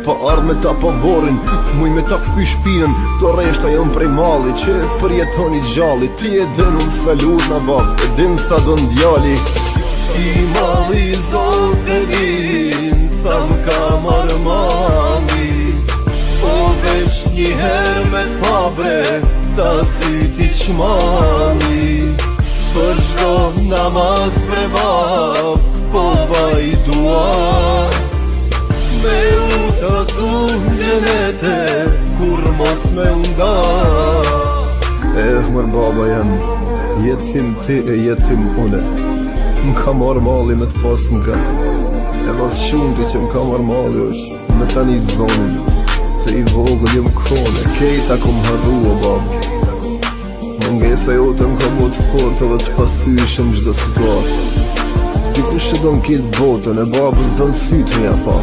Pa ardh me ta pavorin, fmuj me ta këthy shpinën. To reshta jom prej mali që përjetoni gjalli. Ti e din unë salut na bab, e din sa do ndjali. I mali zot e lin, sa m'ka marrë mali. Po vesh njëher me t'pabre, ta syti qmali. Për qdo namaz bre bab, po baj dua. Me u të t'um gjenete, kur mos me unda. Mër baba jem, jetim ti e jetim une. M'ka marrë mali me t'pas nga. E pas shumëti që m'ka marrë mali është me tani zonin. Se i vogël jem kone, kejta kom harru o bab. Mungesa jote m'ka mot fort edhe t'pasyshëm gjdo situatë. Dikush që do n'kitë botën, e babës do n'sytë një pa.